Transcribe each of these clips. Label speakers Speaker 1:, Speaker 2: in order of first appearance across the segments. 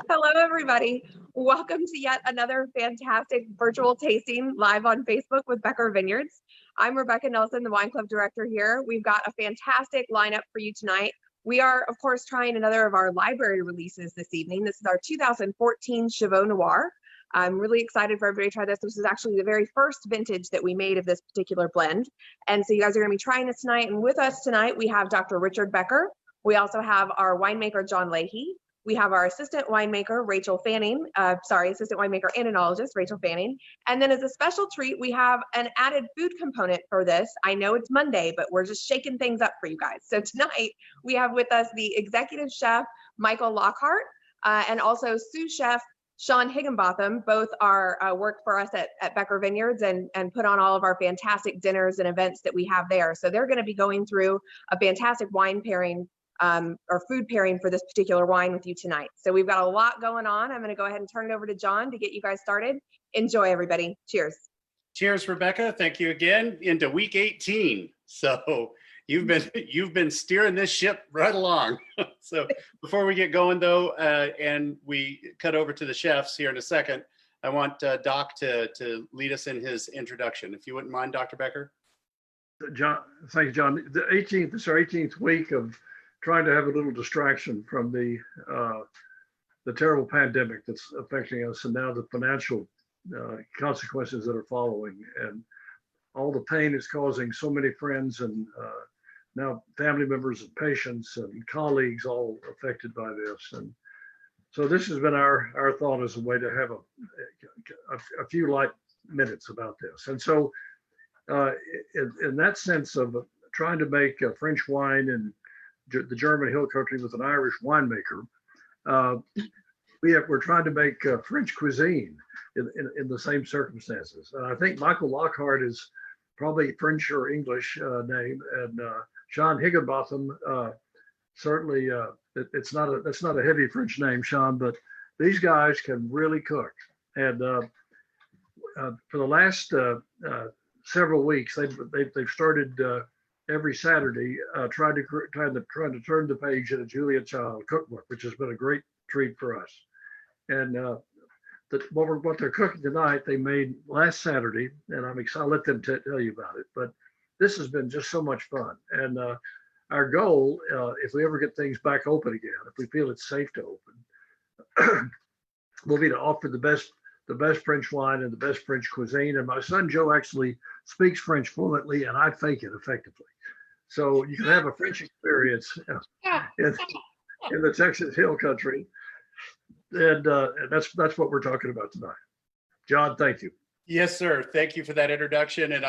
Speaker 1: Hello, everybody. Welcome to yet another fantastic virtual tasting live on Facebook with Becker Vineyards. I'm Rebecca Nelson, the Wine Club Director here. We've got a fantastic lineup for you tonight. We are, of course, trying another of our library releases this evening. This is our 2014 Chevaux Noir. I'm really excited for everybody to try this. This is actually the very first vintage that we made of this particular blend. And so you guys are going to be trying this tonight. And with us tonight, we have Dr. Richard Becker. We also have our winemaker, Jon Leahy. We have our assistant winemaker, assistant winemaker and enologist, Rachel Fanning. And then as a special treat, we have an added food component for this. I know it's Monday, but we're just shaking things up for you guys. So tonight we have with us the executive chef, Michael Lockhart, and also sous chef, Jon Higginbotham. Both are work for us at Becker Vineyards and put on all of our fantastic dinners and events that we have there. So they're going to be going through a fantastic wine pairing or food pairing for this particular wine with you tonight. So we've got a lot going on. I'm going to go ahead and turn it over to Jon to get you guys started. Enjoy, everybody. Cheers.
Speaker 2: Cheers, Rebecca. Thank you again. Into week 18. So you've been steering this ship right along. So before we get going though, and we cut over to the chefs here in a second, I want Doc to lead us in his introduction. If you wouldn't mind, Dr. Becker.
Speaker 3: John, thanks, John. This is our 18th week of trying to have a little distraction from the terrible pandemic that's affecting us, and now the financial consequences that are following, and all the pain it's causing so many friends and now family members and patients and colleagues all affected by this. And so this has been our thought as a way to have a few light minutes about this. And so in that sense of trying to make French wine in the German hill country with an Irish winemaker, we're trying to make French cuisine in the same circumstances. And I think Michael Lockhart is probably French or English name, and Jon Higginbotham certainly that's not a heavy French name, Sean, but these guys can really cook. And for the last several weeks, they've started every Saturday trying to turn the page in a Julia Child cookbook, which has been a great treat for us. And what they're cooking tonight, they made last Saturday, and I'm excited. I'll let them tell you about it. But this has been just so much fun. And our goal, if we ever get things back open again, if we feel it's safe to open, will be to offer the best French wine and the best French cuisine. And my son Joe actually speaks French fluently, and I fake it effectively. So you can have a French experience in the Texas Hill Country, and that's what we're talking about tonight. John, thank you.
Speaker 2: Yes, sir. Thank you for that introduction. And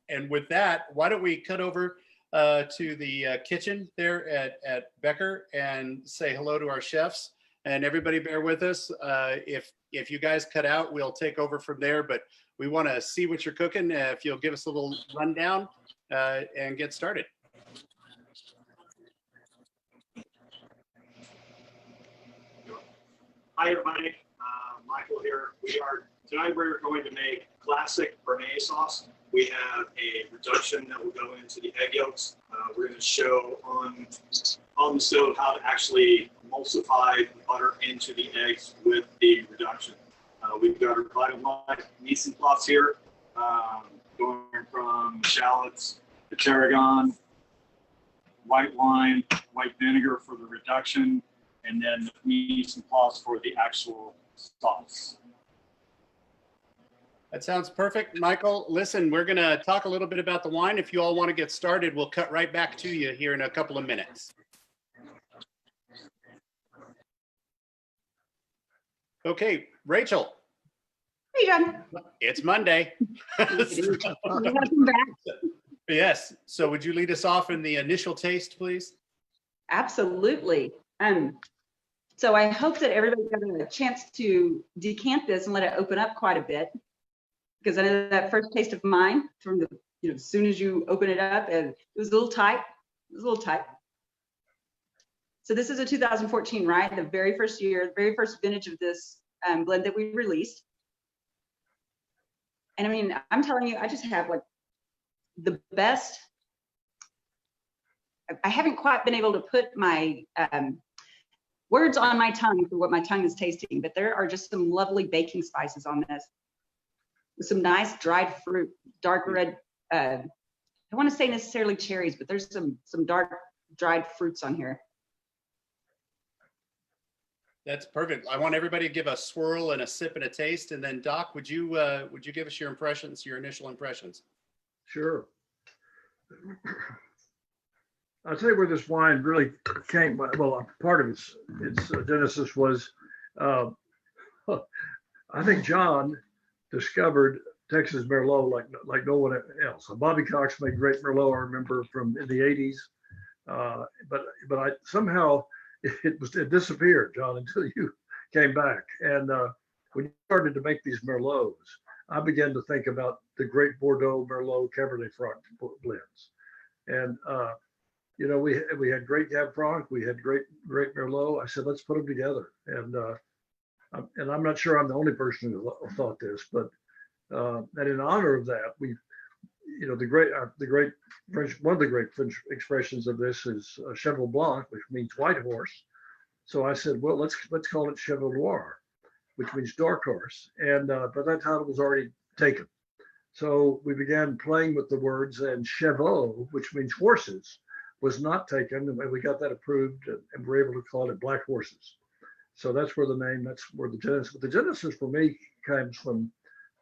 Speaker 2: and with that, why don't we cut over to the kitchen there at Becker and say hello to our chefs. And everybody bear with us. If you guys cut out, we'll take over from there. But we want to see what you're cooking. If you'll give us a little rundown and get started.
Speaker 4: Hi, everybody. Michael here. Tonight we're going to make classic bearnaise sauce. We have a reduction that will go into the egg yolks. We're going to show on the stove how to actually emulsify the butter into the eggs with the reduction. We've got our vitalized mise en place here, going from shallots to tarragon, white wine, white vinegar for the reduction, and then the mise en place for the actual sauce.
Speaker 2: That sounds perfect. Michael, listen, we're going to talk a little bit about the wine. If you all want to get started, we'll cut right back to you here in a couple of minutes. Okay, Rachel.
Speaker 1: Hey, Jon.
Speaker 2: It's Monday.
Speaker 1: Welcome back.
Speaker 2: Yes. So would you lead us off in the initial taste, please?
Speaker 5: Absolutely. So I hope that everybody got a chance to decant this and let it open up quite a bit, because I know that first taste of mine from the, as soon as you open it up, and it was a little tight. It was a little tight. So this is a 2014, right? The very first year, the very first vintage of this blend that we released. And I mean, I'm telling you, I just have like the best. I haven't quite been able to put my words on my tongue for what my tongue is tasting, but there are just some lovely baking spices on this. With some nice dried fruit, dark red, I want to say necessarily cherries, but there's some dark dried fruits on here.
Speaker 2: That's perfect. I want everybody to give a swirl and a sip and a taste, and then Doc, would you give us your impressions, your initial impressions?
Speaker 3: Sure. I'll tell you where this wine really came. Well, part of its genesis was, I think John discovered Texas Merlot like no one else. Bobby Cox made great Merlot, I remember, from in the 80s. But I somehow it disappeared, John, until you came back. And when you started to make these Merlots, I began to think about the great Bordeaux Merlot Cabernet Franc blends. And you know, we had great Cab Franc, we had great Merlot. I said, let's put them together. And I'm not sure I'm the only person who thought this, but and in honor of that, we, you know, the great French, one of the great French expressions of this is Cheval Blanc, which means white horse. So I said, well, let's call it Chevaux Noir, which means dark horse. And but that title was already taken. So we began playing with the words, and Chevaux, which means horses, was not taken, and we got that approved, and we're able to call it Black Horses. So that's where the name, that's where the genesis. But the genesis for me comes from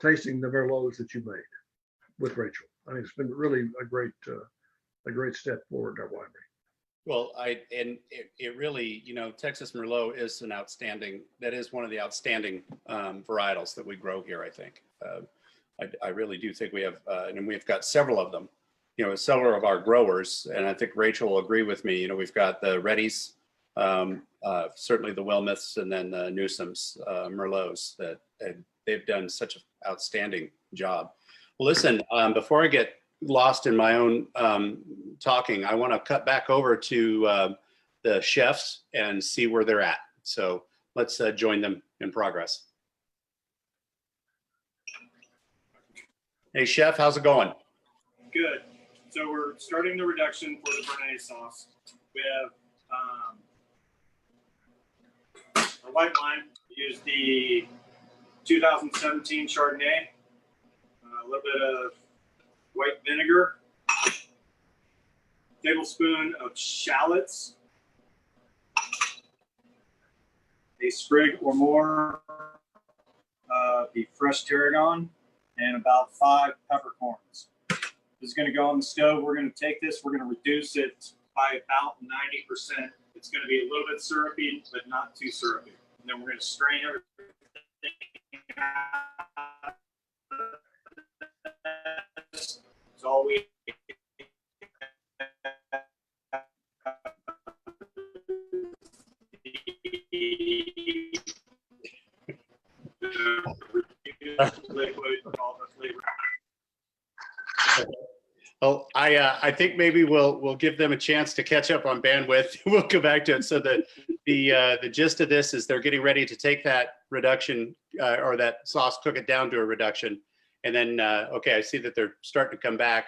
Speaker 3: tasting the Merlots that you made with Rachel. I mean, it's been really a great step forward in our winery.
Speaker 2: Well, it really, you know, Texas Merlot is that is one of the outstanding varietals that we grow here, I think. I really do think we have, and we've got several of them, you know, several of our growers, and I think Rachel will agree with me. You know, we've got the Reddys, certainly the Wilmoths, and then the Newsome's Merlots that they've done such an outstanding job. Well, listen, before I get lost in my own talking, I want to cut back over to the chefs and see where they're at. So let's join them in progress. Hey, chef, how's it going?
Speaker 4: Good. So we're starting the reduction for the bearnaise sauce. We have our white wine. We use the 2017 Chardonnay, a little bit of white vinegar, tablespoon of shallots, a sprig or more of the fresh tarragon, and about 5 peppercorns. This is going to go on the stove. We're going to take this, we're going to reduce it by about 90%. It's going to be a little bit syrupy, but not too syrupy. And then we're going to strain everything out. That's all we liquid, all the flavor.
Speaker 2: Well, I think maybe we'll give them a chance to catch up on bandwidth. We'll go back to it. So the gist of this is they're getting ready to take that reduction or that sauce, cook it down to a reduction, and then okay, I see that they're starting to come back.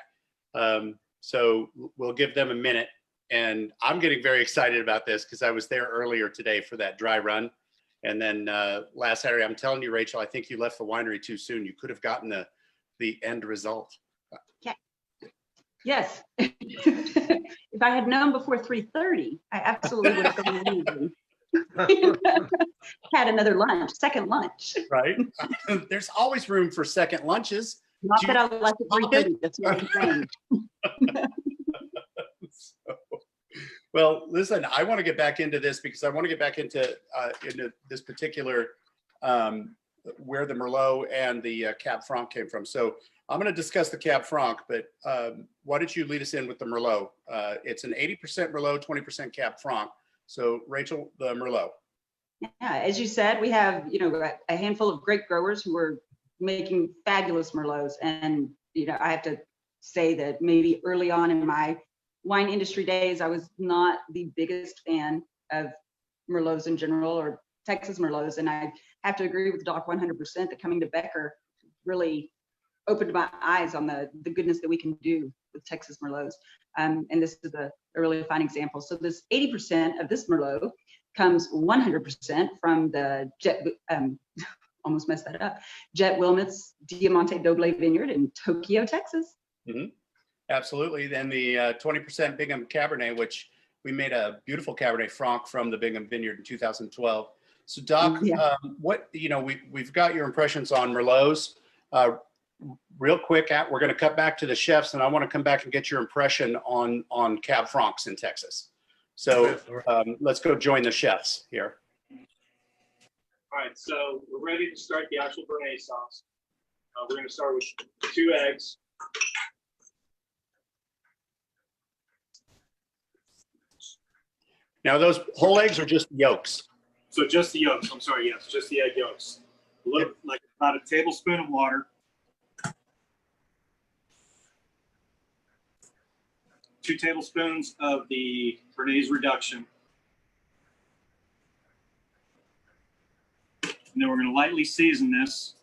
Speaker 2: So we'll give them a minute, and I'm getting very excited about this because I was there earlier today for that dry run, and then last Saturday. I'm telling you, Rachel, I think you left the winery too soon. You could have gotten the end result.
Speaker 5: Yes. If I had known before 3:30, I absolutely would have gone leaving. Had another lunch, second lunch.
Speaker 2: Right. There's always room for second lunches.
Speaker 5: Not that I left at 3:30. That's what I'm saying.
Speaker 2: Well, listen, I want to get back into this because I want to get back into this particular where the Merlot and the Cab Franc came from. So I'm going to discuss the Cab Franc, but why don't you lead us in with the Merlot? It's an 80% Merlot, 20% Cab Franc. So Rachel, the Merlot.
Speaker 5: Yeah, as you said, we have, you know, a handful of great growers who are making fabulous Merlots. And, you know, I have to say that maybe early on in my wine industry days, I was not the biggest fan of Merlots in general or Texas Merlots. And I have to agree with Doc 100% that coming to Becker really opened my eyes on the goodness that we can do with Texas Merlots. And this is a really fine example. So this 80% of this Merlot comes 100% from the almost messed that up, Jet Wilmoth's Diamante Doble Vineyard in Tokyo, Texas.
Speaker 2: Mhm. Absolutely. Then the 20% Bingham Cabernet, which we made a beautiful Cabernet Franc from the Bingham Vineyard in 2012. So Doc,
Speaker 5: Yeah.
Speaker 2: what, we've got your impressions on Merlots. Real quick, we're going to cut back to the chefs, and I want to come back and get your impression on Cab Francs in Texas. So let's go join the chefs here.
Speaker 4: All right, so we're ready to start the actual béarnaise sauce. We're going to start with 2 eggs.
Speaker 2: Now, those whole eggs are just yolks.
Speaker 4: So just the yolks. I'm sorry, yes, just the egg yolks. A little, like about a tablespoon of water. 2 tablespoons of the béarnaise reduction. And then we're going to lightly season this.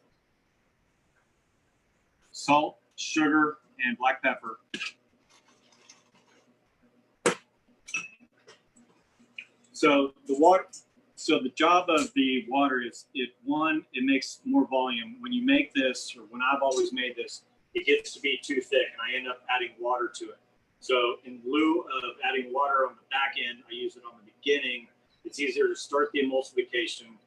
Speaker 4: Salt, sugar, and black pepper. So the job of the water is, it makes more volume. When you make this, or when I've always made this, it gets to be too thick, and I end up adding water to it. So in lieu of adding water on the back end, I use it on the beginning. It's easier to start the emulsification.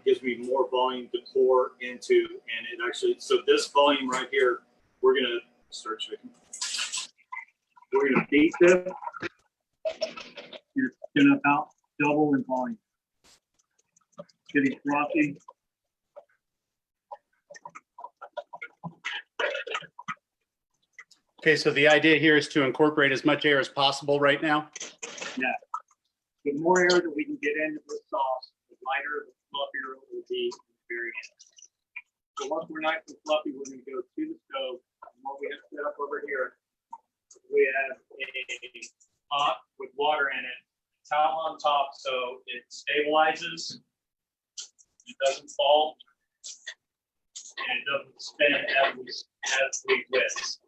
Speaker 4: Gives me more volume to pour into, and it actually, so this volume right here, we're gonna start shaking. We're gonna beat this. You're gonna about double in volume. Getting frothy.
Speaker 2: Okay, so the idea here is to incorporate as much air as possible right now.
Speaker 4: Yeah. The more air that we can get into the sauce, the lighter, the fluffier it will be at the very end. So once we're nice and fluffy, we're going to go to the stove. And what we have set up over here, we have a pot with water in it, towel on top so it stabilizes, it doesn't fall, and it doesn't spin as we whisk.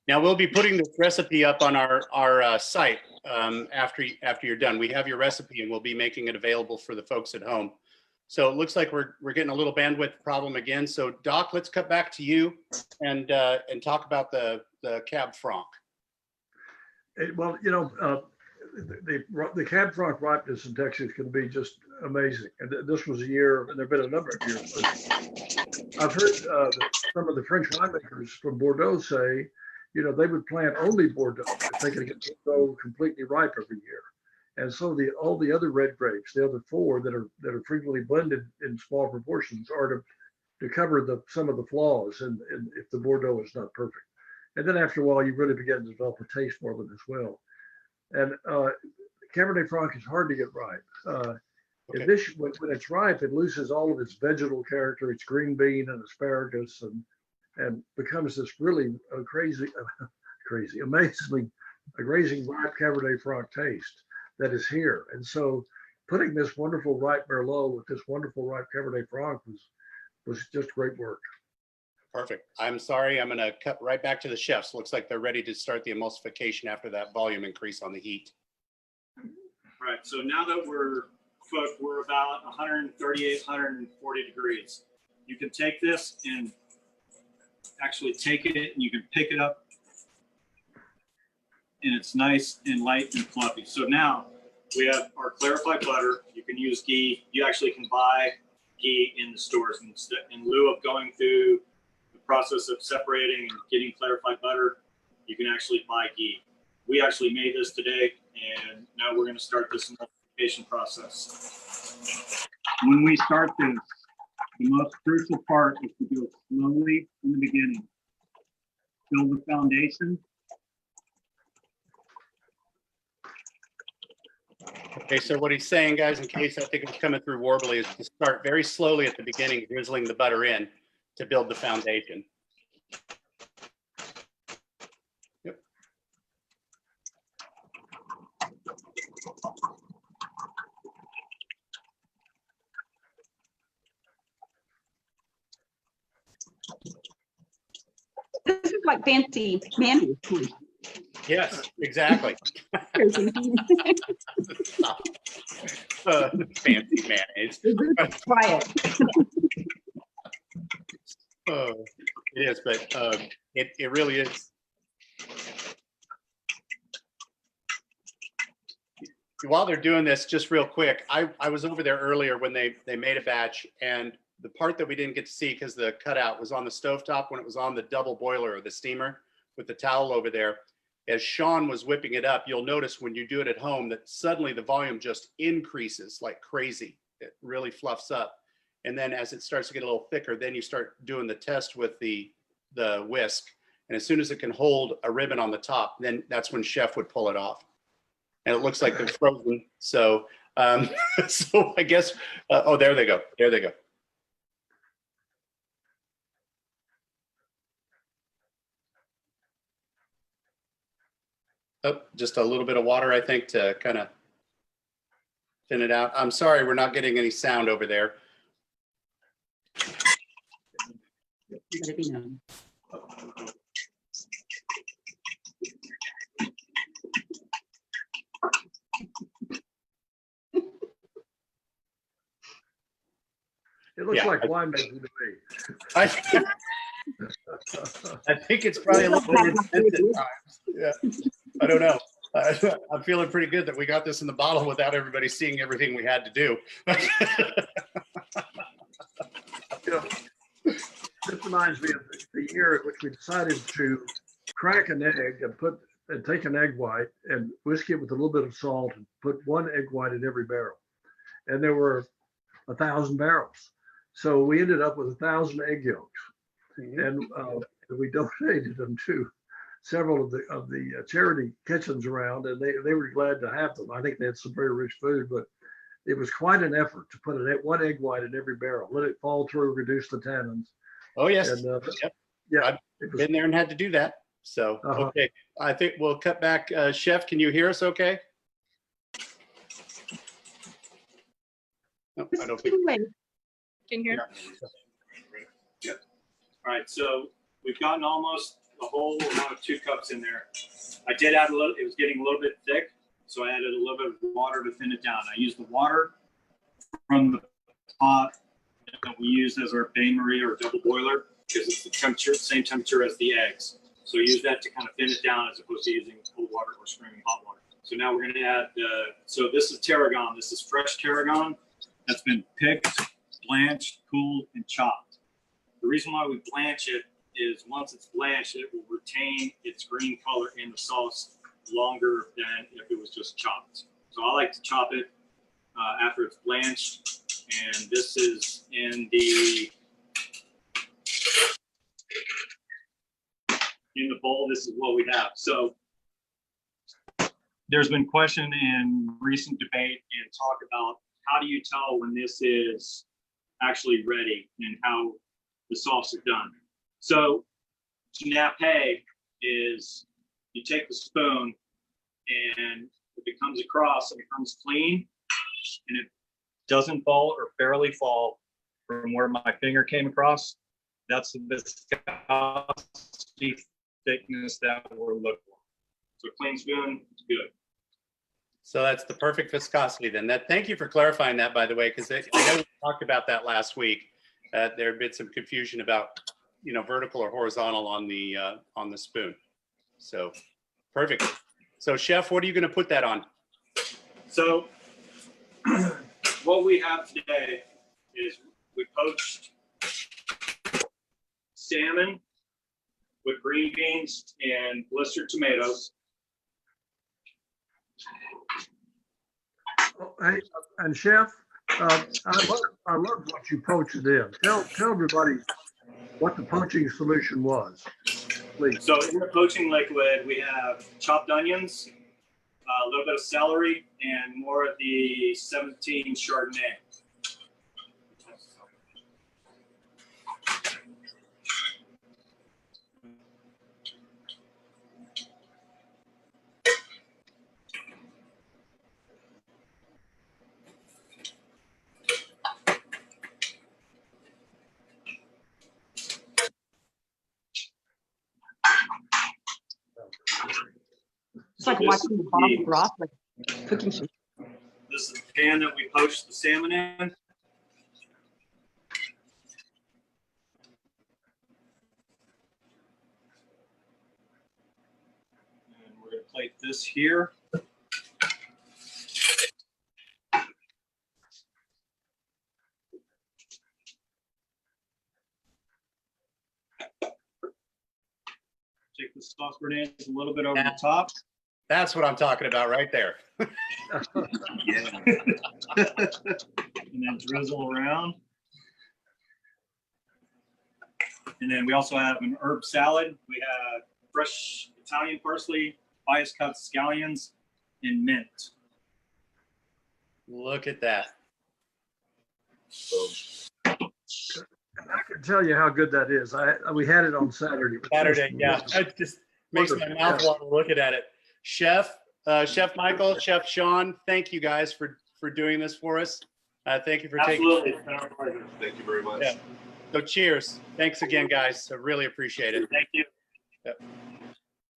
Speaker 2: Now we'll be putting this recipe up on our site after you're done. We have your recipe, and we'll be making it available for the folks at home. So it looks like we're getting a little bandwidth problem again. So Doc, let's cut back to you and talk about the Cab Franc.
Speaker 3: Well, the Cab Franc ripeness in Texas can be just amazing. And this was a year, and there've been a number of years. But I've heard some of the French winemakers from Bordeaux say, they would plant only Bordeaux if they could get Bordeaux completely ripe every year. And so all the other red grapes, the other 4 that are frequently blended in small proportions, are to cover some of the flaws, and if the Bordeaux is not perfect. And then after a while, you really begin to develop a taste for them as well. And Cabernet Franc is hard to get ripe.
Speaker 2: Okay.
Speaker 3: When it's ripe, it loses all of its vegetal character, its green bean and asparagus, and becomes this really amazingly ripe Cabernet Franc taste that is here. And so putting this wonderful ripe Merlot with this wonderful ripe Cabernet Franc was just great work.
Speaker 2: Perfect. I'm sorry, I'm going to cut right back to the chefs. Looks like they're ready to start the emulsification after that volume increase on the heat.
Speaker 4: Right, so now that we're cooked, we're about 138, 140 degrees. You can take this and actually take it, and you can pick it up, and it's nice and light and fluffy. So now we have our clarified butter. You can use ghee. You actually can buy ghee in the stores. In lieu of going through the process of separating and getting clarified butter, you can actually buy ghee. We actually made this today, and now we're going to start this emulsification process. When we start this, the most crucial part is to go slowly in the beginning. Build the foundation.
Speaker 2: Okay, so what he's saying, guys, in case I think it's coming through warbly, is to start very slowly at the beginning, drizzling the butter in to build the foundation. Yep.
Speaker 5: This is like fancy mayonnaise.
Speaker 2: Yes, exactly. Fancy mayonnaise.
Speaker 5: Quiet.
Speaker 2: It is, but it really is. While they're doing this, just real quick, I was over there earlier when they made a batch, and the part that we didn't get to see because the cutout was on the stovetop when it was on the double boiler or the steamer with the towel over there. As Sean was whipping it up, you'll notice when you do it at home that suddenly the volume just increases like crazy. It really fluffs up. And then as it starts to get a little thicker, then you start doing the test with the whisk. And as soon as it can hold a ribbon on the top, then that's when Chef would pull it off. And it looks like they're frozen. So, so I guess, oh, there they go. There they go. Oh, just a little bit of water, I think, to kind of thin it out. I'm sorry, we're not getting any sound over there.
Speaker 5: Let it be known.
Speaker 3: It looks
Speaker 2: Yeah,
Speaker 3: like winemaking to me.
Speaker 2: I think it's probably a little bit intense at times. Yeah, I don't know. I'm feeling pretty good that we got this in the bottle without everybody seeing everything we had to do.
Speaker 3: You know, this reminds me of the year at which we decided to crack an egg and take an egg white and whisk it with a little bit of salt and put one egg white in every barrel. And there were 1,000 barrels. So we ended up with 1,000 egg yolks. And we donated them to several of the charity kitchens around, and they were glad to have them. I think they had some very rich food, but it was quite an effort to put one egg white in every barrel, let it fall through, reduce the tannins.
Speaker 2: Oh, yes.
Speaker 3: And,
Speaker 2: Yep.
Speaker 3: yeah,
Speaker 2: I've been there and had to do that. So, okay. I think we'll cut back. Chef, can you hear us okay? No, I don't think.
Speaker 1: Can you hear?
Speaker 4: Yep. All right, so we've gotten almost the whole amount of 2 cups in there. I did add a little, it was getting a little bit thick, so I added a little bit of water to thin it down. I used the water from the pot that we use as our bain-marie or double boiler because it's the temperature, same temperature as the eggs. So use that to kind of thin it down as opposed to using cold water or screaming hot water. So now we're going to add, so this is tarragon. This is fresh tarragon that's been picked, blanched, cooled, and chopped. The reason why we blanch it is once it's blanched, it will retain its green color in the sauce longer than if it was just chopped. So I like to chop it after it's blanched. And this is in the bowl. This is what we have. So there's been question and recent debate and talk about how do you tell when this is actually ready and how the sauce is done. So nappe is you take the spoon and if it comes across and it comes clean and it doesn't fall or barely fall from where my finger came across, that's the viscosity thickness that we're looking for. So clean spoon is good.
Speaker 2: So that's the perfect viscosity then. Thank you for clarifying that, by the way, because I know we talked about that last week. There had been some confusion about, vertical or horizontal on the spoon. So perfect. So Chef, what are you going to put that on?
Speaker 4: So what we have today is we poached salmon with green beans and blistered tomatoes.
Speaker 3: Hey, and Chef, I love what you poached it in. Tell everybody what the poaching solution was, please.
Speaker 4: So in the poaching liquid, we have chopped onions, a little bit of celery, and more of the 17 Chardonnay.
Speaker 5: It's like watching the bottom broth, like cooking.
Speaker 4: This is the pan that we poached the salmon in. And we're going to plate this here. Take the sauce bearnaise a little bit over the top.
Speaker 2: That's what I'm talking about right there.
Speaker 4: Yeah. And then drizzle around. And then we also have an herb salad. We have fresh Italian parsley, bias cut scallions, and mint.
Speaker 2: Look at that.
Speaker 3: I can tell you how good that is. We had it on Saturday. It was
Speaker 2: Saturday,
Speaker 3: just
Speaker 2: yeah.
Speaker 3: wonderful.
Speaker 2: It just makes my
Speaker 3: Wonderful,
Speaker 2: mouth
Speaker 3: yeah.
Speaker 2: water looking at it. Chef Michael, Chef Sean, thank you guys for doing this for us. Thank you for
Speaker 4: Absolutely.
Speaker 2: taking.
Speaker 6: Thank you very much.
Speaker 2: Yeah. So cheers. Thanks again, guys. I really appreciate it.
Speaker 4: Thank you.
Speaker 2: Yep.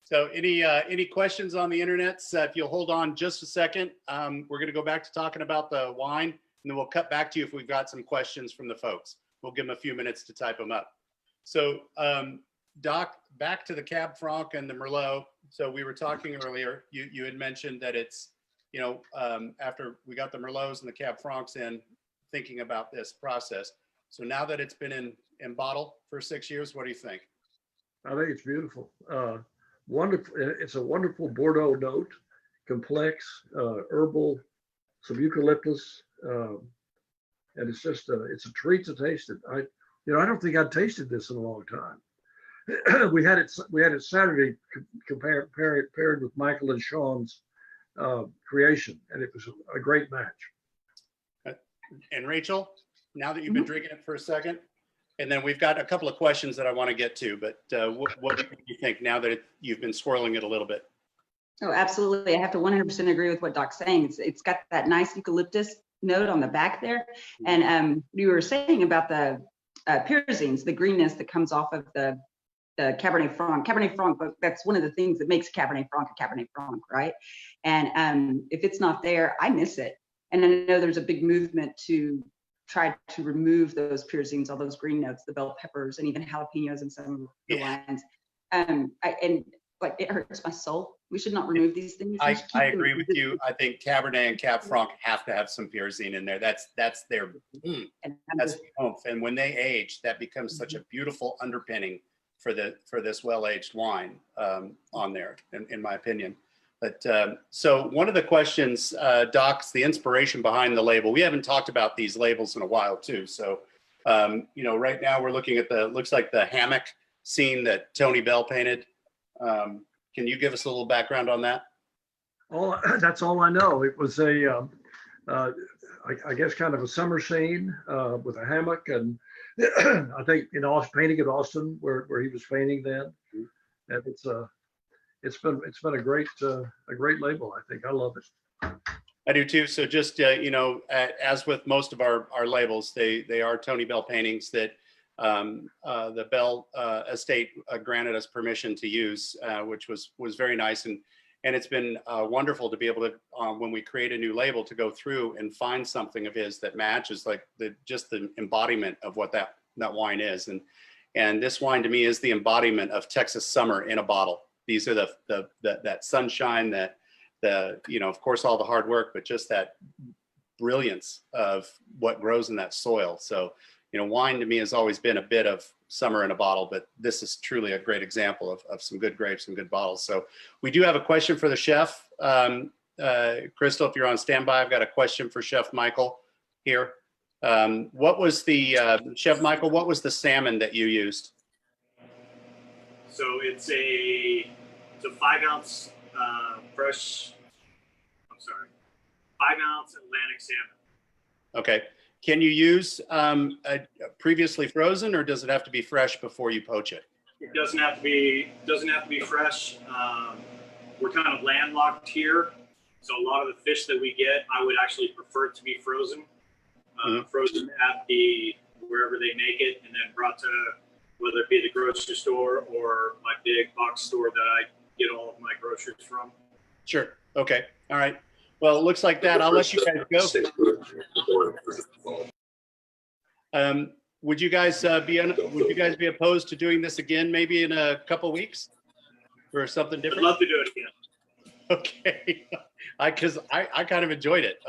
Speaker 2: So any questions on the internet? If you'll hold on just a second, we're going to go back to talking about the wine, and then we'll cut back to you if we've got some questions from the folks. We'll give them a few minutes to type them up. So Doc, back to the Cab Franc and the Merlot. So we were talking earlier, you had mentioned that it's, after we got the Merlots and the Cab Francs in, thinking about this process. So now that it's been in bottle for 6 years, what do you think?
Speaker 3: I think it's beautiful. Wonderful. It's a wonderful Bordeaux note, complex, herbal, some eucalyptus, and it's just it's a treat to taste it. I don't think I'd tasted this in a long time. we had it Saturday paired with Michael and Sean's creation, and it was a great match.
Speaker 2: And Rachel, now that you've been drinking it for a second, and then we've got a couple of questions that I want to get to, but what do you think now that you've been swirling it a little bit?
Speaker 5: Oh, absolutely. I have to 100% agree with what Doc's saying. It's got that nice eucalyptus note on the back there. And you were saying about the pyrazines, the greenness that comes off of the Cabernet Franc. Cabernet Franc, but that's one of the things that makes Cabernet Franc a Cabernet Franc, right? And if it's not there, I miss it. And I know there's a big movement to try to remove those pyrazines, all those green notes, the bell peppers, and even jalapenos in some of the wines. And it hurts my soul. We should not remove these things.
Speaker 2: I agree with you. I think Cabernet and Cab Franc have to have some pyrazine in there. That's their that's oomph. And when they age, that becomes such a beautiful underpinning for this well-aged wine on there, in my opinion. But so one of the questions, Doc's the inspiration behind the label. We haven't talked about these labels in a while too. So right now we're looking at looks like the hammock scene that Tony Bell painted. Can you give us a little background on that?
Speaker 3: That's all I know. It was I guess kind of a summer scene with a hammock, and I think painting at Austin where he was painting then, and it's been a great label. I think I love it.
Speaker 2: I do too. So just as with most of our labels, they are Tony Bell paintings that the Bell estate granted us permission to use, which was very nice, and it's been wonderful to be able to when we create a new label to go through and find something of his that matches like the embodiment of what that wine is, and this wine to me is the embodiment of Texas summer in a bottle. These are that sunshine, that of course all the hard work, but just that brilliance of what grows in that soil. So wine to me has always been a bit of summer in a bottle, but this is truly a great example of some good grapes and good bottles. So we do have a question for the chef. Crystal, if you're on standby, I've got a question for Chef Michael here. What was the, Chef Michael, what was the salmon that you used?
Speaker 4: So it's a 5-ounce fresh, 5-ounce Atlantic salmon.
Speaker 2: Okay. Can you use previously frozen, or does it have to be fresh before you poach it?
Speaker 4: It doesn't have to be fresh. We're kind of landlocked here, so a lot of the fish that we get, I would actually prefer to be frozen, frozen at wherever they make it, and then brought to whether it be the grocery store or my big box store that I get all of my groceries from.
Speaker 2: Sure. Okay. All right. Well, it looks like that. I'll let you guys go. Would you guys be opposed to doing this again, maybe in a couple weeks, or something different?
Speaker 4: I'd love to do it again.
Speaker 2: Okay, because I kind of enjoyed it.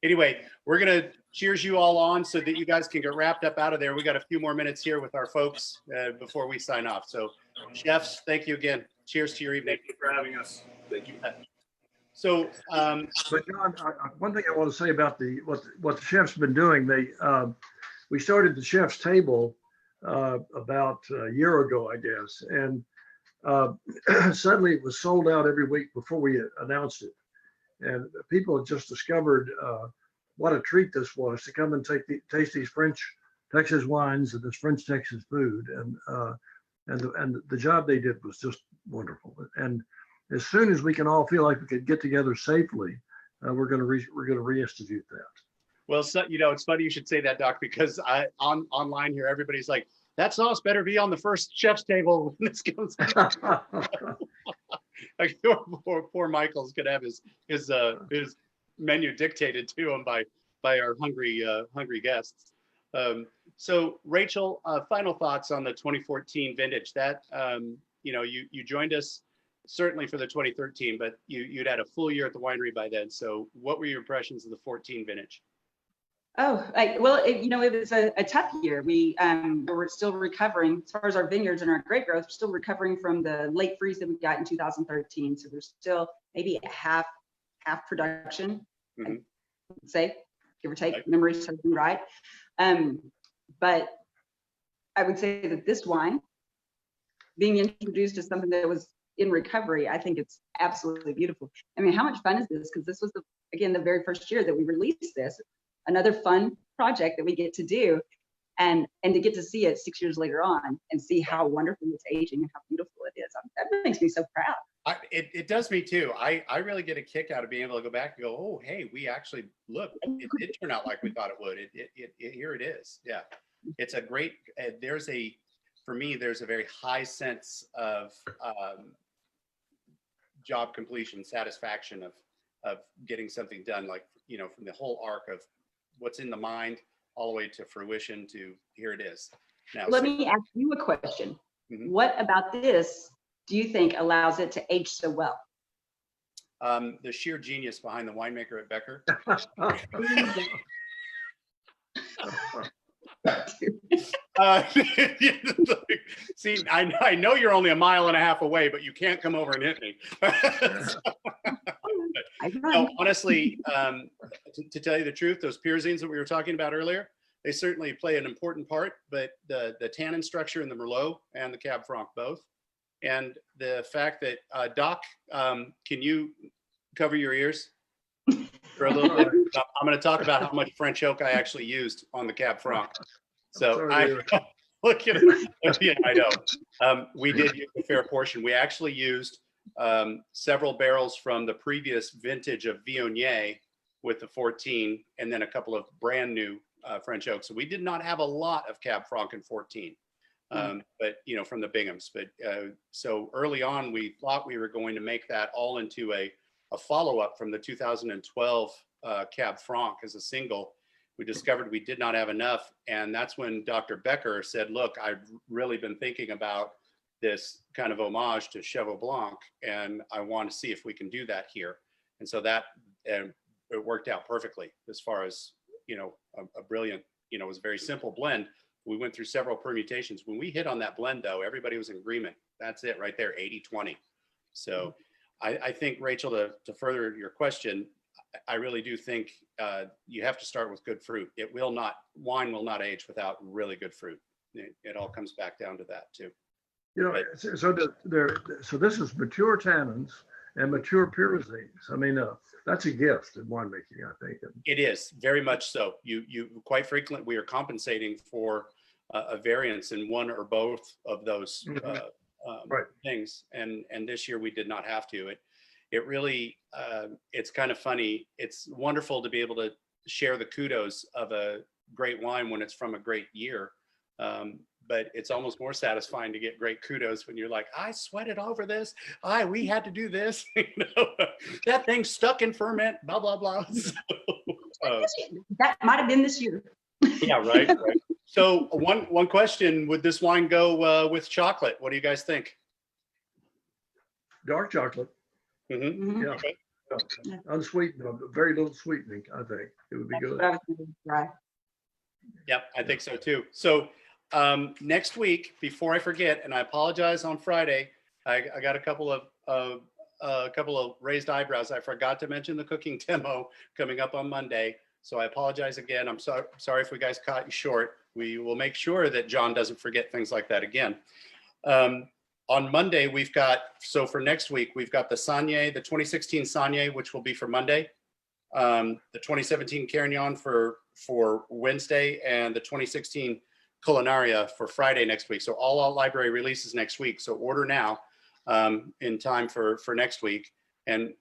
Speaker 2: Anyway, we're gonna cheers you all on so that you guys can get wrapped up out of there. We got a few more minutes here with our folks before we sign off. So, chefs, thank you again. Cheers to your evening.
Speaker 4: Thank you for having us. Thank you.
Speaker 2: So,
Speaker 3: But John, one thing I want to say about what the chefs been doing, we started the chef's table about a year ago, I guess, and suddenly it was sold out every week before we announced it, and people had just discovered what a treat this was to come and taste these French Texas wines and this French Texas food, and the job they did was just wonderful. And as soon as we can all feel like we could get together safely, we're going to reinstitute that.
Speaker 2: well, so, it's funny you should say that, Doc, because online here, everybody's like, that sauce better be on the first chef's table when this comes out. Like, poor Michael's gonna have his menu dictated to him by our hungry guests. So Rachel, final thoughts on the 2014 vintage. That you joined us certainly for the 2013, but you'd had a full year at the winery by then. So what were your impressions of the 14 vintage?
Speaker 5: Oh, it was a tough year. We were still recovering as far as our vineyards and our grape growth. We're still recovering from the late freeze that we got in 2013. So we're still maybe half production,
Speaker 2: Mm-hmm.
Speaker 5: I'd say, give or take.
Speaker 2: Right.
Speaker 5: Memory serves me right. But I would say that this wine, being introduced as something that was in recovery, I think it's absolutely beautiful. I mean, how much fun is this? Because this was the very first year that we released this. Another fun project that we get to do, and to get to see it 6 years later on and see how wonderful it's aging and how beautiful it is. That makes me so proud.
Speaker 2: It does me too. I really get a kick out of being able to go back and go, oh, hey, we actually look. It did turn out like we thought it would. Here it is. Yeah, it's a great. For me, there's a very high sense of job completion, satisfaction of getting something done. Like from the whole arc of what's in the mind all the way to fruition to here it is. Now,
Speaker 5: Let me ask you a question.
Speaker 2: Mm-hmm.
Speaker 5: What about this do you think allows it to age so well?
Speaker 2: The sheer genius behind the winemaker at Becker. See, I know you're only a mile and a half away, but you can't come over and hit me. No, honestly, to tell you the truth, those pyrazines that we were talking about earlier, they certainly play an important part, but the tannin structure in the Merlot and the Cab Franc both, and the fact that Doc, can you cover your ears for a little bit? I'm going to talk about how much French oak I actually used on the Cab Franc. So look at it. Yeah, I know. We did use a fair portion. We actually used several barrels from the previous vintage of Viognier with the 14, and then a couple of brand new French oaks. So we did not have a lot of Cab Franc in 14, but from the Binghams. But so early on, we thought we were going to make that all into a follow-up from the 2012 Cab Franc as a single. We discovered we did not have enough, and that's when Dr. Becker said, "Look, I've really been thinking about this kind of homage to Chevaux Blanc, and I want to see if we can do that here." And so that it worked out perfectly as far as a brilliant, it was a very simple blend. We went through several permutations. When we hit on that blend, though, everybody was in agreement. That's it right there, 80-20. So I think, Rachel, to further your question, I really do think you have to start with good fruit. Wine will not age without really good fruit. It all comes back down to that too.
Speaker 3: So this is mature tannins and mature pyrazines. I mean, that's a gift in winemaking, I think.
Speaker 2: It is very much so. You quite frequently, we are compensating for a variance in one or both of those things, and this year we did not have to. It really, it's kind of funny. It's wonderful to be able to share the kudos of a great wine when it's from a great year. but it's almost more satisfying to get great kudos when you're like, I sweated over this. We had to do this. That thing stuck in ferment, blah, blah, blah. So,
Speaker 5: That might have been this year.
Speaker 2: yeah, right. So one question, would this wine go with chocolate? What do you guys think?
Speaker 3: Dark chocolate.
Speaker 2: Mm-hmm.
Speaker 3: Yeah.
Speaker 2: Okay.
Speaker 3: Yeah. Unsweetened, very little sweetening. I think it would be good.
Speaker 2: Yep, I think so too. So next week, before I forget, and I apologize on Friday, I got a couple of raised eyebrows. I forgot to mention the cooking demo coming up on Monday. So I apologize again. I'm sorry if we guys caught you short. We will make sure that John doesn't forget things like that again. On Monday, we've got, so for next week, we've got the Saunier, the 2016 Saunier, which will be for Monday, the 2017 Carignan for Wednesday, and the 2016 Culinaria for Friday next week. So all library releases next week. So order now in time for next week. And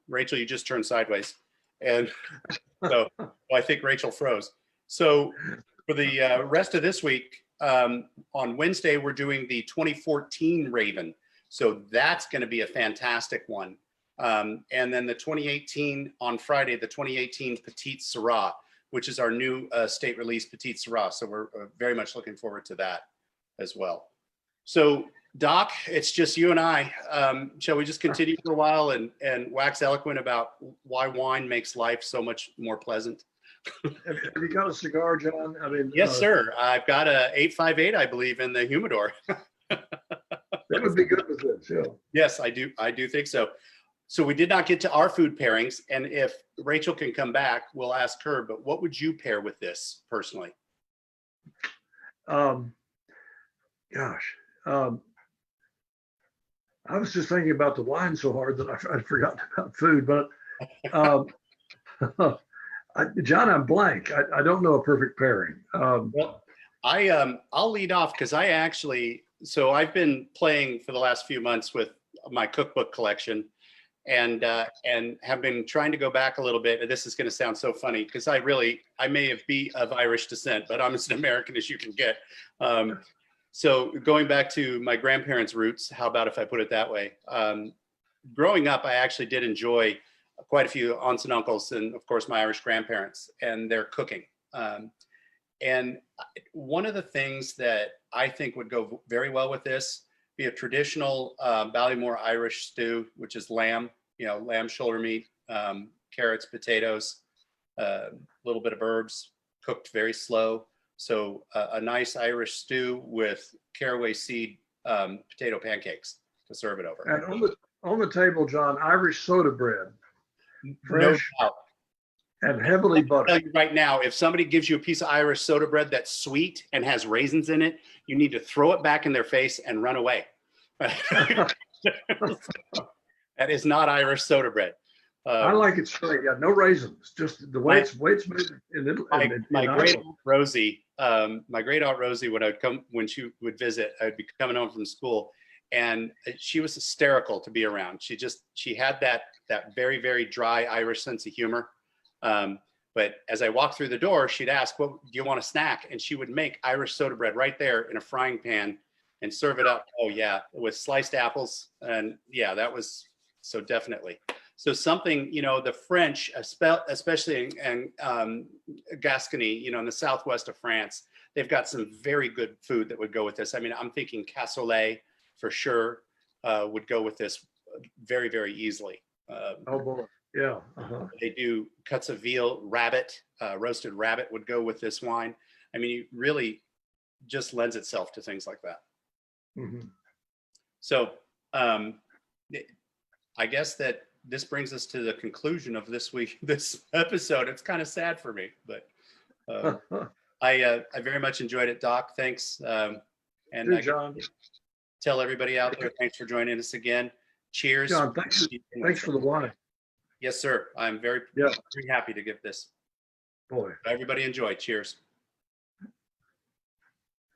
Speaker 2: Rachel, you just turned sideways. And so well, I think Rachel froze. So for the rest of this week, on Wednesday, we're doing the 2014 Raven. So that's going to be a fantastic one. And then the 2018 on Friday, the 2018 Petite Syrah, which is our new state release Petite Syrah. So we're very much looking forward to that as well. So Doc, it's just you and I. Shall we just continue for a while and wax eloquent about why wine makes life so much more pleasant?
Speaker 3: Have you got a cigar, John? I mean,
Speaker 2: yes, sir. I've got a 858, I believe, in the humidor.
Speaker 3: That would be good with this, yeah.
Speaker 2: Yes, I do think so. So we did not get to our food pairings, and if Rachel can come back, we'll ask her. But what would you pair with this personally?
Speaker 3: I was just thinking about the wine so hard that I forgot about food. But John, I'm blank. I don't know a perfect pairing.
Speaker 2: Well, I'll lead off because so I've been playing for the last few months with my cookbook collection, and have been trying to go back a little bit. And this is going to sound so funny because I may be of Irish descent, but I'm as American as you can get. So going back to my grandparents' roots, how about if I put it that way? Growing up, I actually did enjoy quite a few aunts and uncles, and of course my Irish grandparents and their cooking. And one of the things that I think would go very well with this, be a traditional Ballymore Irish stew, which is lamb, lamb shoulder meat, carrots, potatoes, a little bit of herbs, cooked very slow. So a nice Irish stew with caraway seed potato pancakes to serve it over.
Speaker 3: And on the table, John, Irish soda bread, fresh,
Speaker 2: no doubt.
Speaker 3: And heavily buttered.
Speaker 2: I'll tell you right now, if somebody gives you a piece of Irish soda bread that's sweet and has raisins in it, you need to throw it back in their face and run away. That is not Irish soda bread.
Speaker 3: I like it straight. Yeah, no raisins. Just the way it's made.
Speaker 2: My great aunt Rosie, when she would visit, I'd be coming home from school, and she was hysterical to be around. She had that very, very dry Irish sense of humor. But as I walked through the door, she'd ask, "What do you want a snack?" And she would make Irish soda bread right there in a frying pan and serve it up. Oh yeah, with sliced apples, and yeah, that was so definitely. So something, the French, especially in Gascony, in the southwest of France, they've got some very good food that would go with this. I mean, I'm thinking cassoulet for sure would go with this very, very easily.
Speaker 3: Oh boy, yeah. Uh-huh.
Speaker 2: They do cuts of veal, rabbit, roasted rabbit would go with this wine. I mean, it really just lends itself to things like that.
Speaker 3: Mm-hmm.
Speaker 2: So I guess that this brings us to the conclusion of this episode. It's kind of sad for me, but I very much enjoyed it, Doc. Thanks. And
Speaker 3: John.
Speaker 2: Tell everybody out there, thanks for joining us again. Cheers.
Speaker 3: John, thanks for the wine.
Speaker 2: Yes, sir. I'm very happy to give this.
Speaker 3: Boy.
Speaker 2: Everybody enjoy. Cheers.